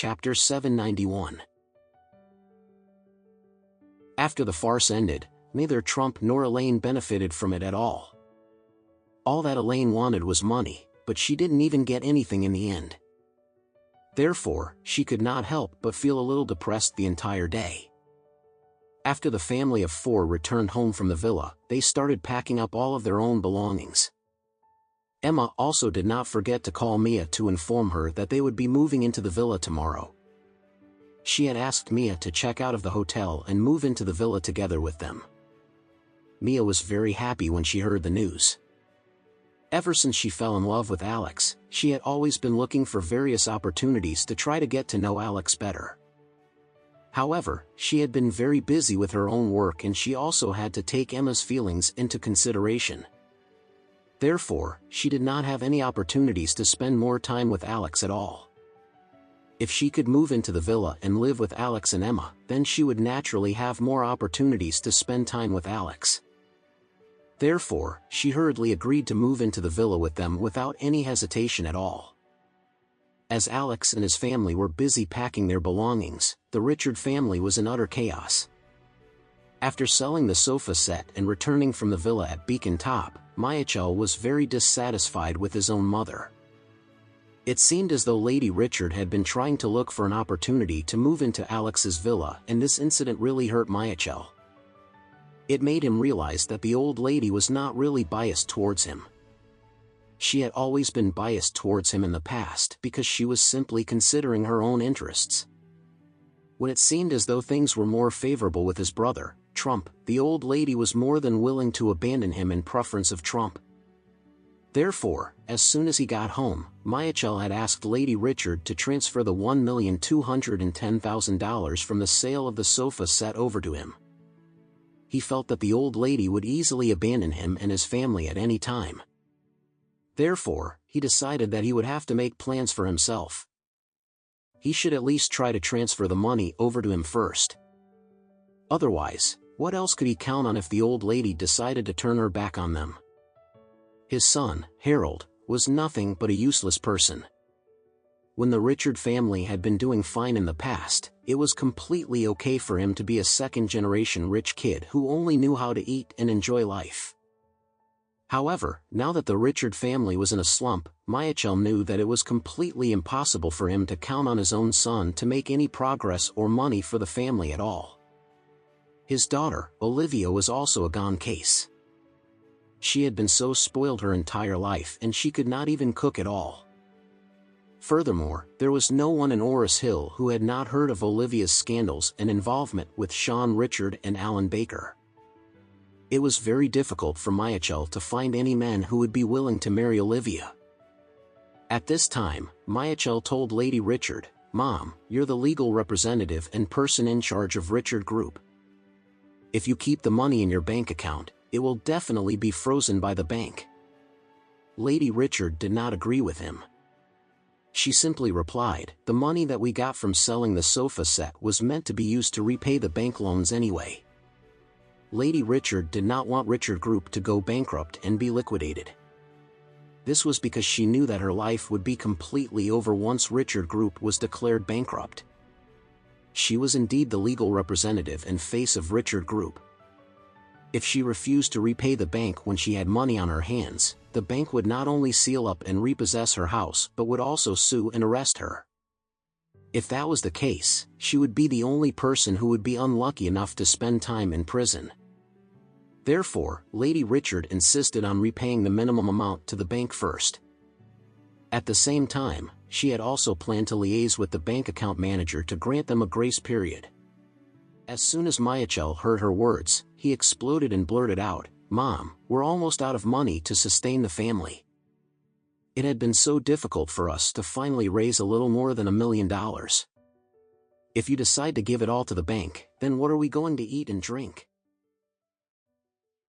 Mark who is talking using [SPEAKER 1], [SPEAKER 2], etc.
[SPEAKER 1] Chapter 791. After the farce ended, neither Trump nor Elaine benefited from it at all. All that Elaine wanted was money, but she didn't even get anything in the end. Therefore, she could not help but feel a little depressed the entire day. After the family of 4 returned home from the villa, they started packing up all of their own belongings. Emma also did not forget to call Mia to inform her that they would be moving into the villa tomorrow. She had asked Mia to check out of the hotel and move into the villa together with them. Mia was very happy when she heard the news. Ever since she fell in love with Alex, she had always been looking for various opportunities to try to get to know Alex better. However, she had been very busy with her own work and she also had to take Emma's feelings into consideration. Therefore, she did not have any opportunities to spend more time with Alex at all. If she could move into the villa and live with Alex and Emma, then she would naturally have more opportunities to spend time with Alex. Therefore, she hurriedly agreed to move into the villa with them without any hesitation at all. As Alex and his family were busy packing their belongings, the Richard family was in utter chaos. After selling the sofa set and returning from the villa at Beacon Top, Michael was very dissatisfied with his own mother. It seemed as though Lady Richard had been trying to look for an opportunity to move into Alex's villa, and this incident really hurt Michael. It made him realize that the old lady was not really biased towards him. She had always been biased towards him in the past because she was simply considering her own interests. When it seemed as though things were more favorable with his brother, Trump, the old lady was more than willing to abandon him in preference of Trump. Therefore, as soon as he got home, Michael had asked Lady Richard to transfer the $1,210,000 from the sale of the sofa set over to him. He felt that the old lady would easily abandon him and his family at any time. Therefore, he decided that he would have to make plans for himself. He should at least try to transfer the money over to him first. Otherwise, what else could he count on if the old lady decided to turn her back on them? His son, Harold, was nothing but a useless person. When the Richard family had been doing fine in the past, it was completely okay for him to be a second-generation rich kid who only knew how to eat and enjoy life. However, now that the Richard family was in a slump, Michael knew that it was completely impossible for him to count on his own son to make any progress or money for the family at all. His daughter, Olivia, was also a gone case. She had been so spoiled her entire life and she could not even cook at all. Furthermore, there was no one in Orris Hill who had not heard of Olivia's scandals and involvement with Sean Richard and Alan Baker. It was very difficult for Michael to find any men who would be willing to marry Olivia. At this time, Michael told Lady Richard, "Mom, you're the legal representative and person in charge of Richard Group. If you keep the money in your bank account, it will definitely be frozen by the bank." Lady Richard did not agree with him. She simply replied, "The money that we got from selling the sofa set was meant to be used to repay the bank loans anyway." Lady Richard did not want Richard Group to go bankrupt and be liquidated. This was because she knew that her life would be completely over once Richard Group was declared bankrupt. She was indeed the legal representative and face of Richard Group. If she refused to repay the bank when she had money on her hands, the bank would not only seal up and repossess her house but would also sue and arrest her. If that was the case, she would be the only person who would be unlucky enough to spend time in prison. Therefore, Lady Richard insisted on repaying the minimum amount to the bank first. At the same time, she had also planned to liaise with the bank account manager to grant them a grace period. As soon as Michael heard her words, he exploded and blurted out, "Mom, we're almost out of money to sustain the family. It had been so difficult for us to finally raise a little more than $1 million. If you decide to give it all to the bank, then what are we going to eat and drink?"